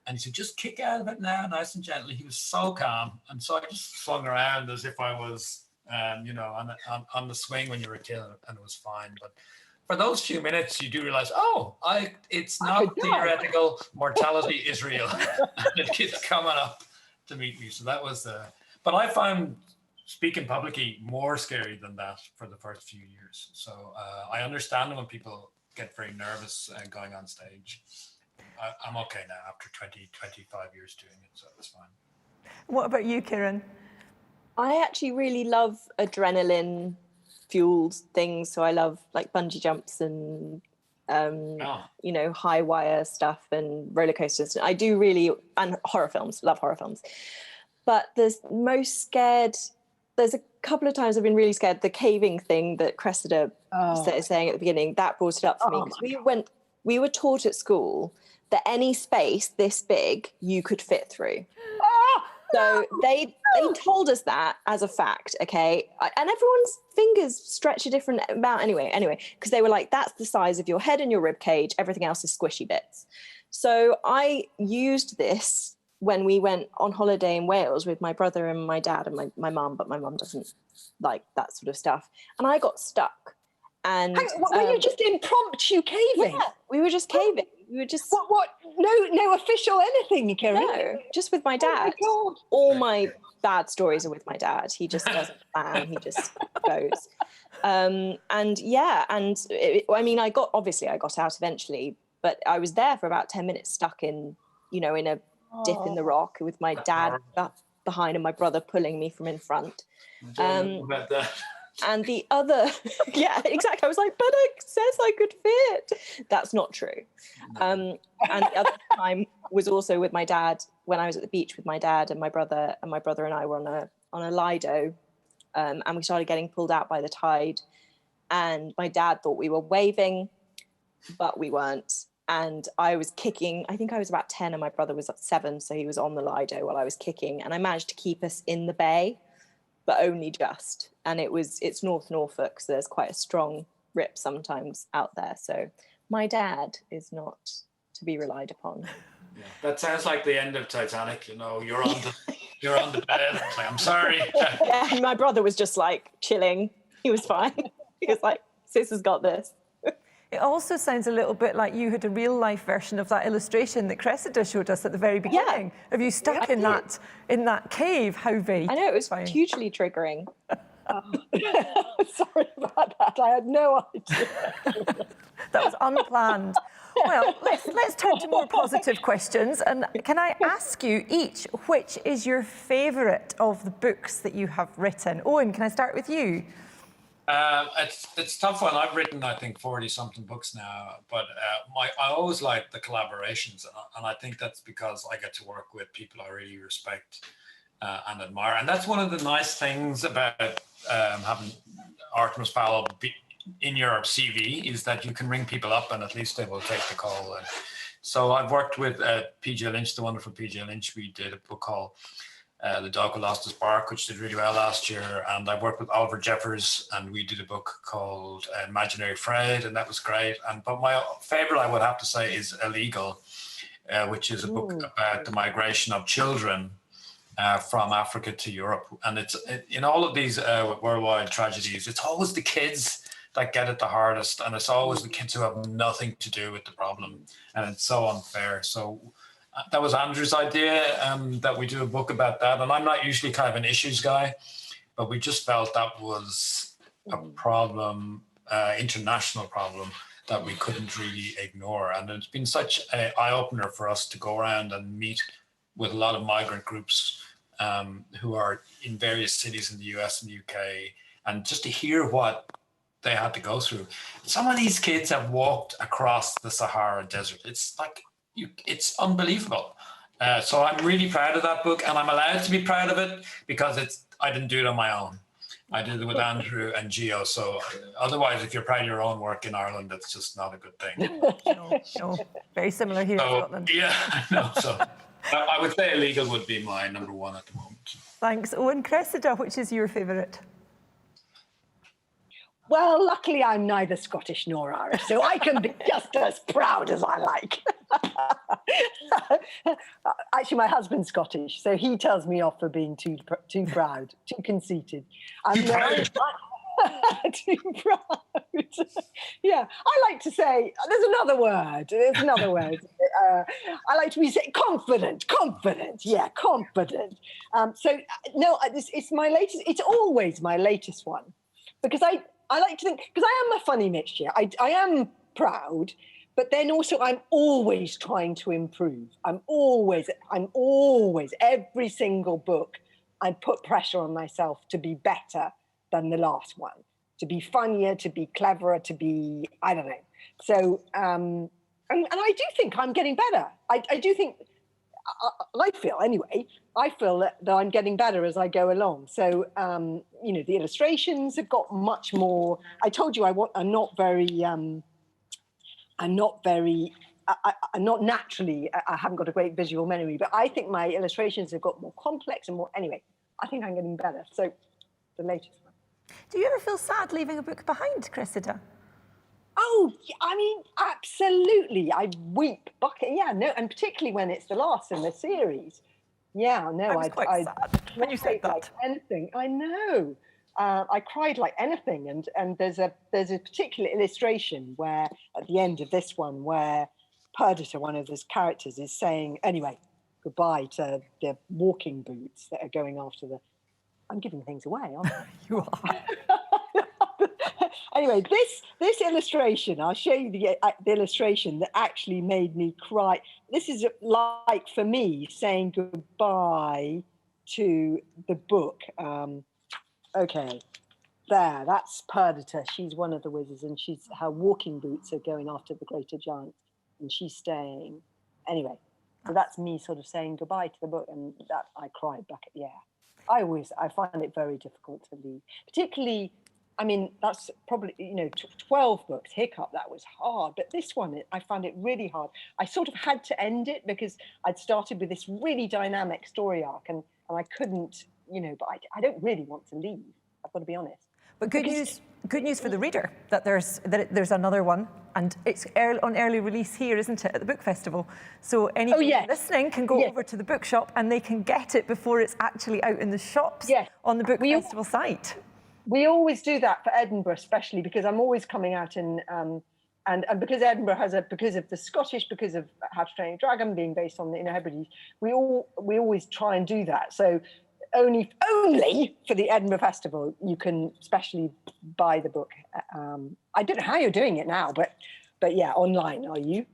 And he said, just kick out of it now, nice and gently. He was so calm. And so I just swung around as if I was, on the swing when you were a kid, and it was fine. But for those few minutes, you do realize, it's not theoretical. Mortality is real. And the kid's coming up to meet me. So that was but I found speaking publicly more scary than that for the first few years. So I understand when people get very nervous going on stage. I'm okay now after 25 years doing it, so it's fine. What about you, Kiran? I actually really love adrenaline fueled things. So I love like bungee jumps and, high wire stuff and roller coasters. I do really, and horror films, love horror films. But there's a couple of times I've been really scared. The caving thing that Cressida is saying at the beginning, that brought it up for me. Because we were taught at school that any space this big you could fit through. So they told us that as a fact, okay? And everyone's fingers stretch a different amount anyway, because they were like, that's the size of your head and your rib cage. Everything else is squishy bits. So I used this when we went on holiday in Wales with my brother and my dad and my mum, but my mum doesn't like that sort of stuff. And I got stuck. And were you just impromptu caving? Yeah, we were just caving. We were just what? No official anything, Kiran? No, just with my dad. Oh my God. All my bad stories are with my dad. He just doesn't plan. He just goes. I got out eventually, but I was there for about 10 minutes, stuck in a dip in the rock with my dad behind and my brother pulling me from in front. About that. And the other, yeah, exactly. I was like, but it says I could fit. That's not true. And the other time was also with my dad when I was at the beach with my dad and my brother and I were on a Lido, and we started getting pulled out by the tide. And my dad thought we were waving, but we weren't. And I was kicking. I think I was about 10 and my brother was 7, so he was on the Lido while I was kicking. And I managed to keep us in the bay, but only just. And it's North Norfolk, so there's quite a strong rip sometimes out there. So my dad is not to be relied upon. Yeah, that sounds like the end of Titanic. You're on the bed. It's like, I'm sorry. Yeah, my brother was just like chilling. He was fine. He was like, sis has got this. It also sounds a little bit like you had a real-life version of that illustration that Cressida showed us at the very beginning. Have you stuck in that cave? How very I know, it was terrifying. hugely triggering. Sorry about that. I had no idea. That was unplanned. Well, let's turn to more positive questions. And can I ask you each, which is your favourite of the books that you have written? Eoin, can I start with you? It's a tough one. I've written, I think, 40-something books now, but I always like the collaborations, and I think that's because I get to work with people I really respect and admire. And that's one of the nice things about having Artemis Fowl in your CV, is that you can ring people up and at least they will take the call. And so I've worked with PJ Lynch, the wonderful PJ Lynch. We did a book called The Dog Who Lost His Bark, which did really well last year. And I worked with Oliver Jeffers, and we did a book called Imaginary Friend, and that was great. But my favorite, I would have to say, is Illegal, which is a book about the migration of children from Africa to Europe. And it's in all of these worldwide tragedies, it's always the kids that get it the hardest, and it's always the kids who have nothing to do with the problem, and it's so unfair. So that was Andrew's idea, that we do a book about that. And I'm not usually kind of an issues guy, but we just felt that was a problem, international problem, that we couldn't really ignore. And it's been such an eye-opener for us to go around and meet with a lot of migrant groups who are in various cities in the US and the UK, and just to hear what they had to go through. Some of these kids have walked across the Sahara Desert. It's like, it's unbelievable. So I'm really proud of that book, and I'm allowed to be proud of it because I didn't do it on my own. I did it with Andrew and Gio. So otherwise, if you're proud of your own work in Ireland, that's just not a good thing. No. Very similar here in Scotland. Yeah, no. So I would say Illegal would be my number one at the moment. Thanks. Eoin, Cressida, which is your favourite? Well, luckily I'm neither Scottish nor Irish, so I can be just as proud as I like. Actually, my husband's Scottish, so he tells me off for being too proud, too conceited. Too proud? Too proud. Yeah, I like to say, there's another word. I like to be say confident. Yeah, confident. So no, it's my latest. It's always my latest one, because I like to think, because I am a funny mixture. I am proud, but then also I'm always trying to improve. I'm always, every single book, I put pressure on myself to be better than the last one, to be funnier, to be cleverer, to be, I don't know. So, and I do think I'm getting better. I do think, I feel that I'm getting better as I go along. So, the illustrations have got much more. I told you I'm not naturally, I haven't got a great visual memory, but I think my illustrations have got more complex and more, anyway, I think I'm getting better. So the latest one. Do you ever feel sad leaving a book behind, Cressida? Oh, I mean, absolutely. I weep bucket. Yeah, no, and particularly when it's the last in the series. Yeah, no, I was quite sad when you said that. Like anything. I know. I cried like anything, and there's a particular illustration where at the end of this one where Perdita, one of his characters, is saying anyway goodbye to the walking boots that are going after the. I'm giving things away, aren't I? You are. Anyway, this illustration, I'll show you the illustration that actually made me cry. This is like, for me, saying goodbye to the book. Okay, there, that's Perdita. She's one of the wizards, and her walking boots are going after the greater giant, and she's staying. Anyway, so that's me sort of saying goodbye to the book, and that I cried back at the air. I find it very difficult to leave, particularly. I mean, that's probably, 12 books, Hiccup, that was hard. But this one, I found it really hard. I sort of had to end it because I'd started with this really dynamic story arc, and I couldn't, but I don't really want to leave. I've got to be honest. But good news for the reader that there's another one, and it's on early release here, isn't it, at the book festival? So anybody listening can go over to the bookshop and they can get it before it's actually out in the shops on the book festival site. We always do that for Edinburgh, especially because I'm always coming out in And because Edinburgh has because of the Scottish, because of How to Train Your Dragon being based on the Inner Hebrides, we always try and do that. So only for the Edinburgh Festival, you can specially buy the book. I don't know how you're doing it now, but yeah, online, are you?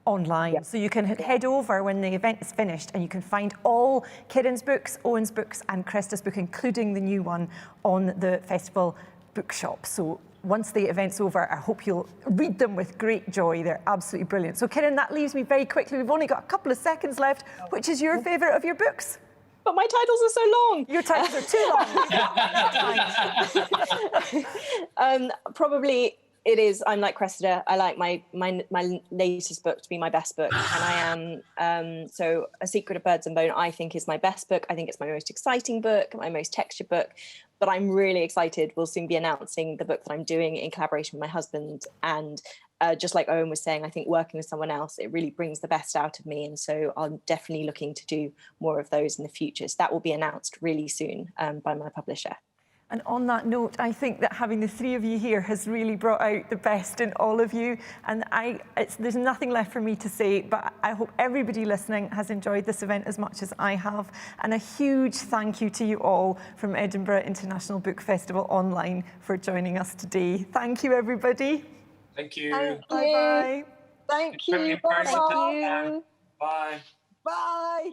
Online. Yeah. So you can head over when the event is finished and you can find all Kiran's books, Eoin's books and Cressida's book, including the new one, on the festival bookshop. So once the event's over, I hope you'll read them with great joy. They're absolutely brilliant. So Kiran, that leaves me very quickly. We've only got a couple of seconds left. Which is your favourite of your books? But my titles are so long. Your titles are too long. Probably it is. I'm like Cressida. I like my latest book to be my best book, and I am. So A Secret of Birds and Bone, I think, is my best book. I think it's my most exciting book, my most textured book. But I'm really excited. We'll soon be announcing the book that I'm doing in collaboration with my husband. And just like Eoin was saying, I think working with someone else, it really brings the best out of me. And so I'm definitely looking to do more of those in the future. So that will be announced really soon by my publisher. And on that note, I think that having the three of you here has really brought out the best in all of you. And there's nothing left for me to say, but I hope everybody listening has enjoyed this event as much as I have. And a huge thank you to you all from Edinburgh International Book Festival Online for joining us today. Thank you, everybody. Thank you. Bye-bye. Thank you. Bye. Bye-bye. Bye. Bye.